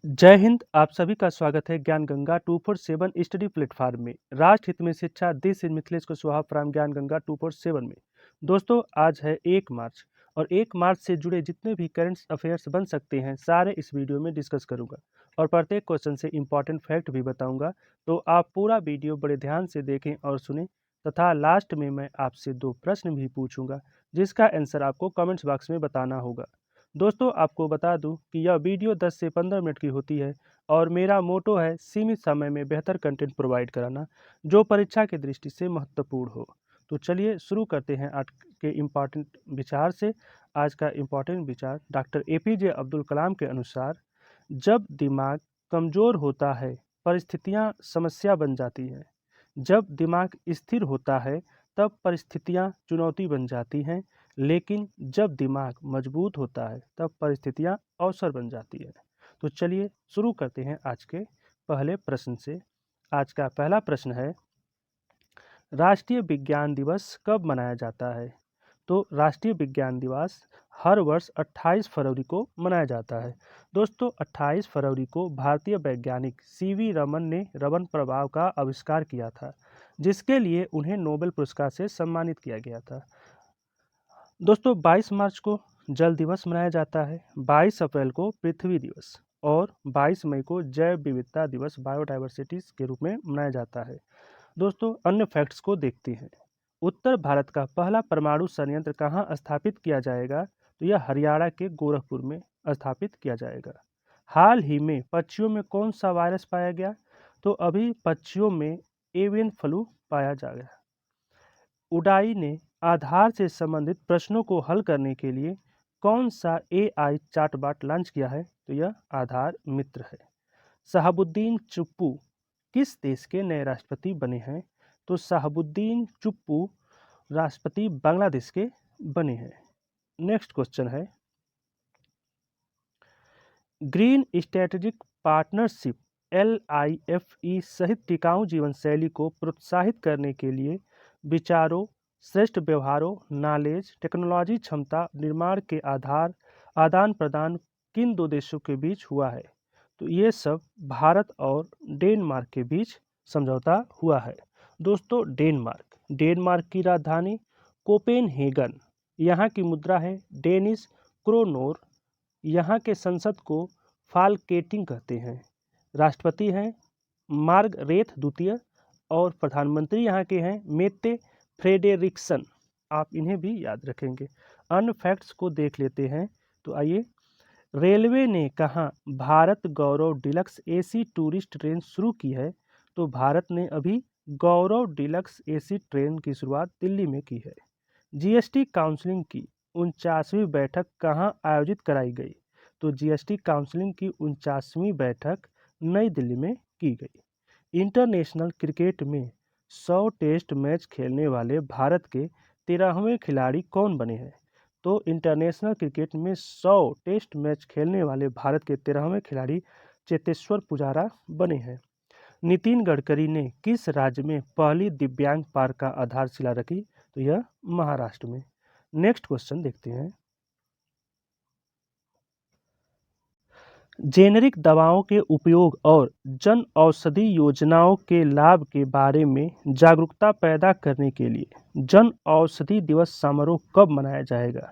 जय हिंद। आप सभी का स्वागत है ज्ञान गंगा 247 स्टडी प्लेटफॉर्म में। राष्ट्र हित में शिक्षा, this is Mithilesh Kushwaha from ज्ञान गंगा 247 में। दोस्तों, आज है 1 मार्च और 1 मार्च से जुड़े जितने भी करंट अफेयर्स बन सकते हैं सारे इस वीडियो में डिस्कस करूंगा और प्रत्येक क्वेश्चन से इंपॉर्टेंट फैक्ट भी बताऊंगा। तो आप पूरा वीडियो बड़े ध्यान से देखें और सुनें तथा लास्ट में मैं आपसे 2 प्रश्न भी पूछूंगा जिसका आंसर आपको कमेंट्स बॉक्स में बताना होगा। दोस्तों, आपको बता दूं कि यह वीडियो 10 से 15 मिनट की होती है और मेरा मोटो है सीमित समय में बेहतर कंटेंट प्रोवाइड कराना जो परीक्षा की दृष्टि से महत्वपूर्ण हो। तो चलिए शुरू करते हैं आज के इम्पॉर्टेंट विचार से। आज का इम्पॉर्टेंट विचार डॉक्टर एपीजे अब्दुल कलाम के अनुसार, जब दिमाग कमज़ोर होता है परिस्थितियाँ समस्या बन जाती हैं। जब दिमाग स्थिर होता है तब परिस्थितियाँ चुनौती बन जाती हैं, लेकिन जब दिमाग मजबूत होता है तब परिस्थितियाँ अवसर बन जाती है। तो चलिए शुरू करते हैं आज के पहले प्रश्न से। आज का पहला प्रश्न है, राष्ट्रीय विज्ञान दिवस कब मनाया जाता है? तो राष्ट्रीय विज्ञान दिवस हर वर्ष 28 फरवरी को मनाया जाता है। दोस्तों, 28 फरवरी को भारतीय वैज्ञानिक सीवी रमन ने रमन प्रभाव का आविष्कार किया था, जिसके लिए उन्हें नोबेल पुरस्कार से सम्मानित किया गया था। दोस्तों, 22 मार्च को जल दिवस मनाया जाता है, 22 अप्रैल को पृथ्वी दिवस और 22 मई को जैव विविधता दिवस बायोडाइवर्सिटी के रूप में मनाया जाता है। दोस्तों, अन्य फैक्ट्स को देखते हैं। उत्तर भारत का पहला परमाणु संयंत्र कहाँ स्थापित किया जाएगा? तो यह हरियाणा के गोरखपुर में स्थापित किया जाएगा। हाल ही में पक्षियों में कौन सा वायरस पाया गया? तो अभी पक्षियों में एवियन फ्लू पाया जा गया। उडाई ने आधार से संबंधित प्रश्नों को हल करने के लिए कौन सा एआई चैटबॉट लॉन्च किया है? तो यह आधार मित्र है। शहाबुद्दीन चुप्पू किस देश के नए राष्ट्रपति बने हैं? तो शहाबुद्दीन चुप्पू राष्ट्रपति बांग्लादेश के बने हैं। नेक्स्ट क्वेश्चन है, ग्रीन स्ट्रेटेजिक पार्टनरशिप LIFE सहित टिकाऊ जीवन शैली को प्रोत्साहित करने के लिए विचारों, श्रेष्ठ व्यवहारों, नॉलेज, टेक्नोलॉजी क्षमता निर्माण के आदान प्रदान किन 2 देशों के बीच हुआ है? तो ये सब भारत और डेनमार्क के बीच समझौता हुआ है। दोस्तों, डेनमार्क की राजधानी कोपेनहेगन, यहाँ की मुद्रा है डेनिश क्रोनोर, यहाँ के संसद को फाल्केटिंग कहते हैं। राष्ट्रपति हैं मार्गरेट द्वितीय और प्रधानमंत्री यहाँ के हैं मेत्ते फ्रेडेरिक्सन। आप इन्हें भी याद रखेंगे। अन्य फैक्ट्स को देख लेते हैं। तो आइए, रेलवे ने कहाँ भारत गौरव डिलक्स AC टूरिस्ट ट्रेन शुरू की है? तो भारत ने अभी गौरव डिलक्स AC ट्रेन की शुरुआत दिल्ली में की है। GST काउंसिलिंग की 49वीं बैठक कहाँ आयोजित कराई गई? तो GST काउंसिलिंग की 49वीं बैठक नई दिल्ली में की गई। इंटरनेशनल क्रिकेट में 100 टेस्ट मैच खेलने वाले भारत के 13वें खिलाड़ी कौन बने हैं? तो इंटरनेशनल क्रिकेट में 100 टेस्ट मैच खेलने वाले भारत के 13वें खिलाड़ी चेतेश्वर पुजारा बने हैं। नितिन गडकरी ने किस राज्य में पहली दिव्यांग पार्क का आधारशिला रखी? तो यह महाराष्ट्र में। नेक्स्ट क्वेश्चन देखते हैं, जेनेरिक दवाओं के उपयोग और जन औषधि योजनाओं के लाभ के बारे में जागरूकता पैदा करने के लिए जन औषधि दिवस समारोह कब मनाया जाएगा?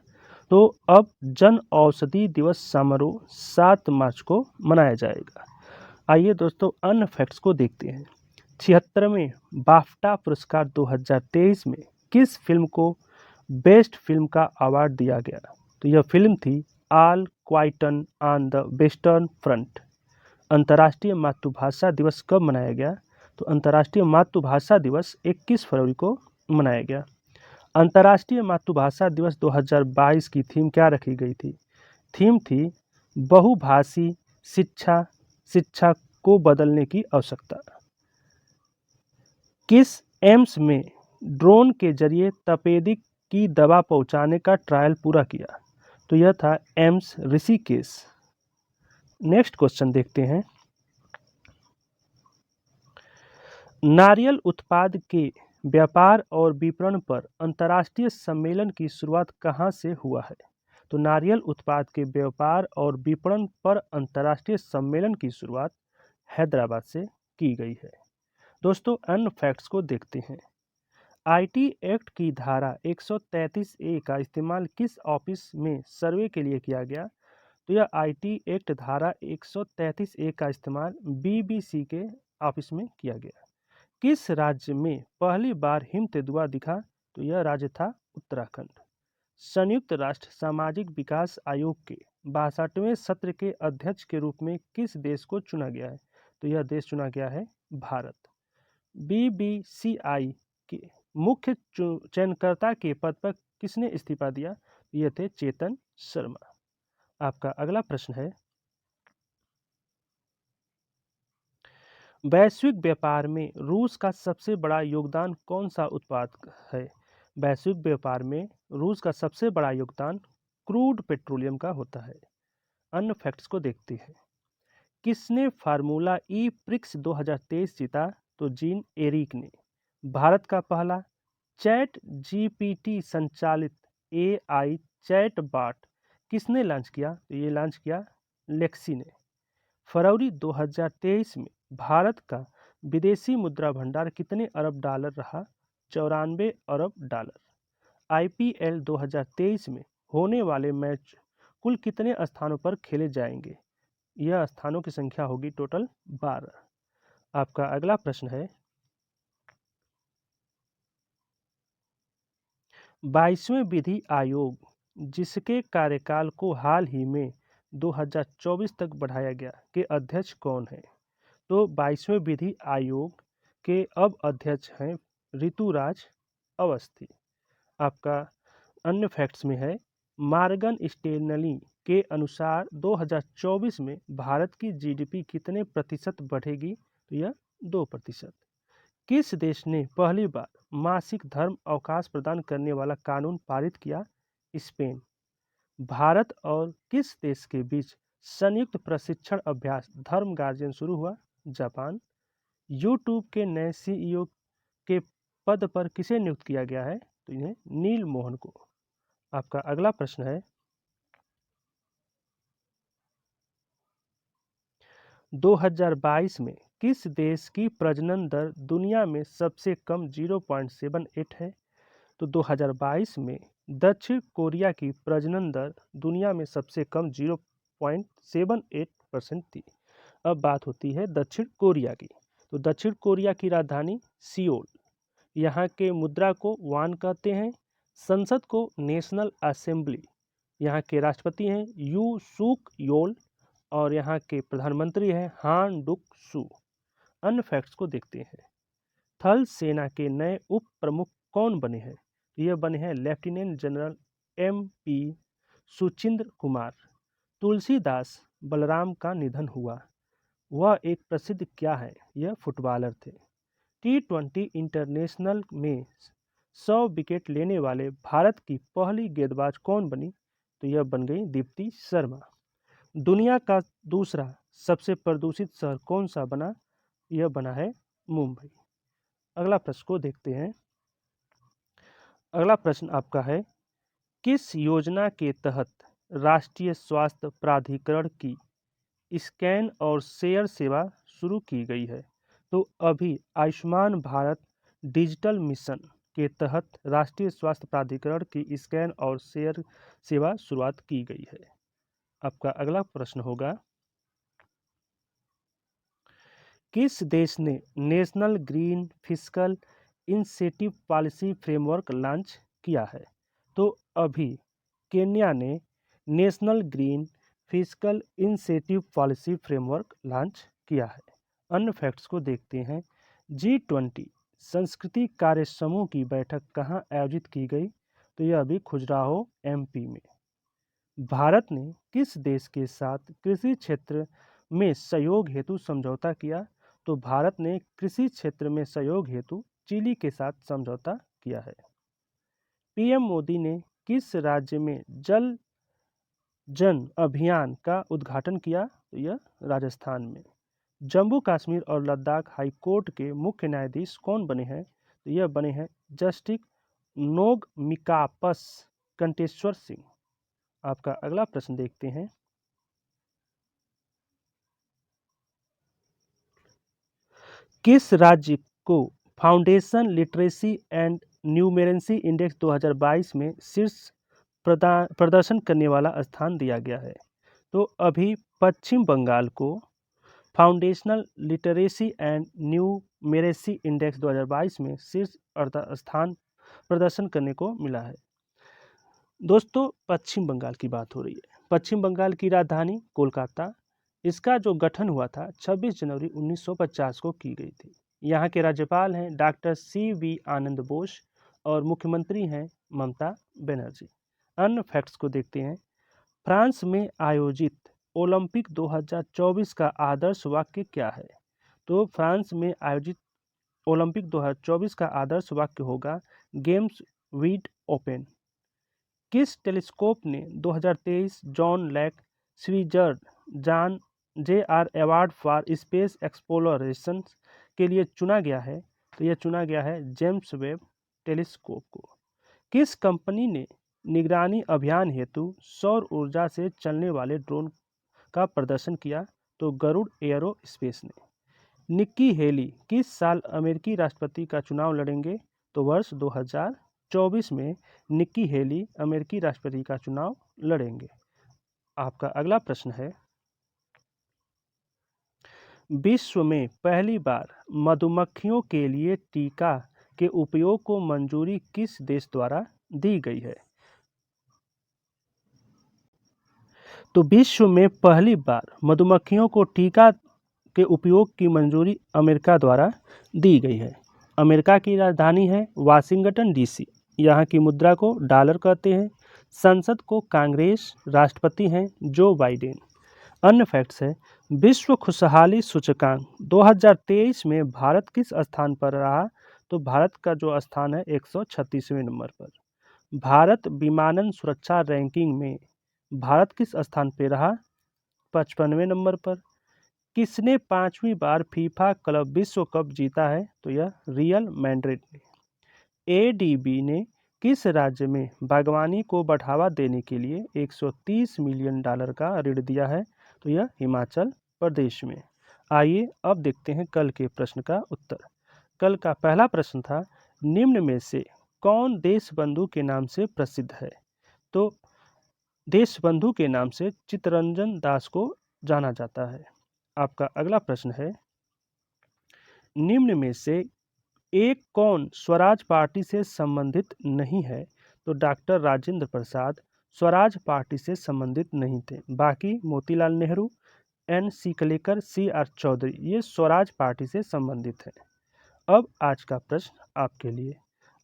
तो अब जन औषधि दिवस समारोह 7 मार्च को मनाया जाएगा। आइए दोस्तों, अन्य फैक्ट्स को देखते हैं। 76वें बाफ्टा पुरस्कार 2023 में किस फिल्म को बेस्ट फिल्म का अवार्ड दिया गया? तो यह फिल्म थी all quieten on the western front. अंतर्राष्ट्रीय मातृभाषा दिवस कब मनाया गया? तो अंतर्राष्ट्रीय मातृभाषा दिवस 21 फरवरी को मनाया गया। अंतर्राष्ट्रीय मातृभाषा दिवस 2022 की थीम क्या रखी गई थी? थीम थी बहुभाषी शिक्षा, शिक्षा को बदलने की आवश्यकता। किस एम्स में ड्रोन के जरिए तपेदिक की दवा पहुंचाने का ट्रायल पूरा किया? तो यह था एम्स ऋषिकेश। नेक्स्ट क्वेश्चन देखते हैं, नारियल उत्पाद के व्यापार और विपणन पर अंतर्राष्ट्रीय सम्मेलन की शुरुआत कहाँ से हुआ है? तो नारियल उत्पाद के व्यापार और विपणन पर अंतर्राष्ट्रीय सम्मेलन की शुरुआत हैदराबाद से की गई है। दोस्तों, अन्य फैक्ट्स को देखते हैं। आईटी एक्ट की धारा 133 ए का इस्तेमाल किस ऑफिस में सर्वे के लिए किया गया? तो यह आईटी एक्ट धारा 133 ए का इस्तेमाल बीबीसी के ऑफिस में किया गया। किस राज्य में पहली बार हिम तेंदुआ दिखा? तो यह राज्य था उत्तराखंड। संयुक्त राष्ट्र सामाजिक विकास आयोग के 62वें सत्र के अध्यक्ष के रूप में किस देश को चुना गया है? तो यह देश चुना गया है भारत। बीबीसीआई के मुख्य चयनकर्ता के पद पर किसने इस्तीफा दिया? ये थे चेतन शर्मा। आपका अगला प्रश्न है, वैश्विक व्यापार में रूस का सबसे बड़ा योगदान कौन सा उत्पाद है? वैश्विक व्यापार में रूस का सबसे बड़ा योगदान क्रूड पेट्रोलियम का होता है। अन्य फैक्ट्स को देखते हैं। किसने फार्मूला ई प्रिक्स 2023 जीता? तो जीन एरिक ने। भारत का पहला चैट जीपीटी संचालित एआई चैट बॉट किसने लॉन्च किया? तो ये लॉन्च किया लेक्सी ने। फरवरी 2023 में भारत का विदेशी मुद्रा भंडार कितने अरब डॉलर रहा? 94 अरब डॉलर। आईपीएल 2023 में होने वाले मैच कुल कितने स्थानों पर खेले जाएंगे? यह स्थानों की संख्या होगी टोटल 12। आपका अगला प्रश्न है, 22वें विधि आयोग जिसके कार्यकाल को हाल ही में 2024 तक बढ़ाया गया के अध्यक्ष कौन है? तो 22वें विधि आयोग के अब अध्यक्ष हैं ऋतुराज अवस्थी। आपका अन्य फैक्ट्स में है, मॉर्गन स्टैनली के अनुसार 2024 में भारत की जीडीपी कितने प्रतिशत बढ़ेगी? तो यह 2%। किस देश ने पहली बार मासिक धर्म अवकाश प्रदान करने वाला कानून पारित किया? स्पेन। भारत और किस देश के बीच संयुक्त प्रशिक्षण अभ्यास धर्म गार्जियन शुरू हुआ? जापान। यूट्यूब के नए सीईओ के पद पर किसे नियुक्त किया गया है? तो इन्हें नील मोहन को। आपका अगला प्रश्न है, 2022 में किस देश की प्रजनन दर दुनिया में सबसे कम 0.78 है? तो 2022 में दक्षिण कोरिया की प्रजनन दर दुनिया में सबसे कम 0.78% थी। अब बात होती है दक्षिण कोरिया की। तो दक्षिण कोरिया की राजधानी सियोल। यहाँ के मुद्रा को वान कहते हैं। संसद को नेशनल असेंबली। यहाँ के राष्ट्रपति हैं यू सुक योल और यहाँ के प्रधानमंत्री हैं हान डुक सू। अन्य फैक्ट्स को देखते हैं। थल सेना के नए उप प्रमुख कौन बने हैं? ये बने हैं lieutenant general MP Suchindra Kumar. Tulsidas Balram का निधन हुआ। वह एक प्रसिद्ध क्या है? यह फुटबॉलर थे। T20 इंटरनेशनल में 100 विकेट लेने वाले भारत की पहली गेंदबाज कौन बनी? तो यह बन गई दीप्ति शर्मा। दुनिया का दूसरा सबसे प्रदूषित शहर कौन सा बना? यह बना है मुंबई। अगला प्रश्न को देखते हैं। अगला प्रश्न आपका है, किस योजना के तहत राष्ट्रीय स्वास्थ्य प्राधिकरण की स्कैन और शेयर सेवा शुरू की गई है? तो अभी आयुष्मान भारत डिजिटल मिशन के तहत राष्ट्रीय स्वास्थ्य प्राधिकरण की स्कैन और शेयर सेवा शुरुआत की गई है। आपका अगला प्रश्न होगा, किस देश ने national green fiscal incentive policy framework launch किया है? तो अभी केन्या ने national green fiscal incentive policy framework launch किया है। अन्य फैक्ट्स को देखते हैं। G20 संस्कृति कार्य समूह की बैठक कहाँ आयोजित की गई? तो यह अभी खजुराहो MP में। भारत ने किस देश के साथ कृषि क्षेत्र में सहयोग हेतु समझौता किया? तो भारत ने कृषि क्षेत्र में सहयोग हेतु चिली के साथ समझौता किया है। PM मोदी ने किस राज्य में जल जन अभियान का उद्घाटन किया? तो यह राजस्थान में। जम्मू कश्मीर और लद्दाख हाई कोर्ट के मुख्य न्यायाधीश कौन बने हैं? तो यह बने हैं जस्टिस नोगमिकापस कंटेश्वर सिंह। आपका अगला प्रश्न देखते हैं। किस राज्य को foundation literacy and numeracy index 2022 में शीर्ष प्रदर्शन करने वाला स्थान दिया गया है? तो अभी पश्चिम बंगाल को foundational literacy and numeracy index 2022 में शीर्ष स्थान प्रदर्शन करने को मिला है। दोस्तों, पश्चिम बंगाल की बात हो रही है। पश्चिम बंगाल की राजधानी कोलकाता। इसका जो गठन हुआ था 26 जनवरी 1950 को की गई थी। यहाँ के राज्यपाल हैं डॉक्टर सी.वी. आनंद बोस और मुख्यमंत्री हैं ममता बनर्जी। अन्य फैक्ट्स को देखते हैं। फ्रांस में आयोजित ओलंपिक 2024 का आदर्श वाक्य क्या है? तो फ्रांस में आयोजित ओलंपिक 2024 का आदर्श वाक्य होगा गेम्स विद ओपन। किस टेलीस्कोप ने 2023 जॉन लैक स्विट्जर John JR. Award for space exploration के लिए चुना गया है? तो यह चुना गया है जेम्स वेब टेलीस्कोप को। किस कंपनी ने निगरानी अभियान हेतु सौर ऊर्जा से चलने वाले ड्रोन का प्रदर्शन किया? तो गरुड़ एयरो स्पेस ने। निक्की हेली किस साल अमेरिकी राष्ट्रपति का चुनाव लड़ेंगे? तो वर्ष 2024 में निक्की हेली अमेरिकी राष्ट्रपति का चुनाव लड़ेंगे। आपका अगला प्रश्न है, विश्व में पहली बार मधुमक्खियों के लिए टीका के उपयोग को मंजूरी किस देश द्वारा दी गई है? तो विश्व में पहली बार मधुमक्खियों को टीका के उपयोग की मंजूरी अमेरिका द्वारा दी गई है। अमेरिका की राजधानी है वाशिंगटन डीसी। यहाँ की मुद्रा को डॉलर कहते हैं। संसद को कांग्रेस, राष्ट्रपति हैं जो बाइडेन। अन्य फैक्ट्स है, विश्व खुशहाली सूचकांक 2023 में भारत किस स्थान पर रहा? तो भारत का जो स्थान है 136वें नंबर पर। भारत विमानन सुरक्षा रैंकिंग में भारत किस स्थान पर रहा? 55वें नंबर पर। किसने 5वीं बार फीफा क्लब विश्व कप जीता है? तो यह रियल मैड्रिड ने। एडीबी ने किस राज्य में बागवानी को बढ़ावा देने के लिए 130 मिलियन डॉलर का ऋण दिया है? तो यह हिमाचल प्रदेश में। आइए अब देखते हैं कल के प्रश्न का उत्तर। कल का पहला प्रश्न था, निम्न में से कौन देशबंधु के नाम से प्रसिद्ध है? तो देशबंधु के नाम से चित्तरंजन दास को जाना जाता है। आपका अगला प्रश्न है, निम्न में से एक कौन स्वराज पार्टी से संबंधित नहीं है? तो डॉक्टर राजेंद्र प्रसाद स्वराज पार्टी से संबंधित नहीं थे। बाकी मोतीलाल नेहरू, एन सीकलेकर, सी.आर. चौधरी ये स्वराज पार्टी से संबंधित है। अब आज का प्रश्न आपके लिए।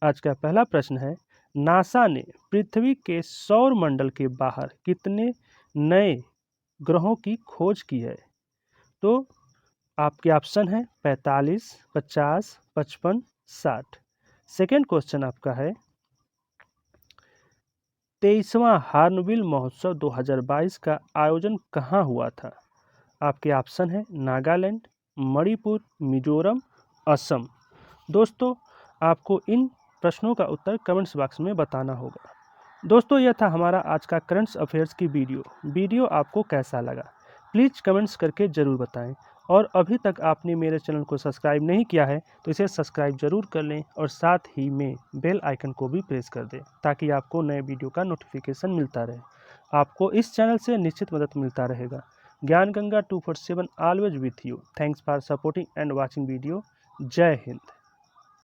आज का पहला प्रश्न है, नासा ने पृथ्वी के सौर मंडल के बाहर कितने नए ग्रहों की खोज की है? तो आपके ऑप्शन है 45, 50, 55, 60। सेकेंड क्वेश्चन आपका है, 23वां हार्नबिल महोत्सव 2022 का आयोजन कहाँ हुआ था? आपके ऑप्शन है नागालैंड, मणिपुर, मिजोरम, असम। दोस्तों, आपको इन प्रश्नों का उत्तर कमेंट्स बॉक्स में बताना होगा। दोस्तों, यह था हमारा आज का करंट अफेयर्स की वीडियो आपको कैसा लगा प्लीज़ कमेंट्स करके ज़रूर बताएं। और अभी तक आपने मेरे चैनल को सब्सक्राइब नहीं किया है तो इसे सब्सक्राइब ज़रूर कर लें और साथ ही में बेल आइकन को भी प्रेस कर दें ताकि आपको नए वीडियो का नोटिफिकेशन मिलता रहे। आपको इस चैनल से निश्चित मदद मिलता रहेगा। ज्ञान Ganga 247 always with you. Thanks for supporting and watching video. जय हिंद।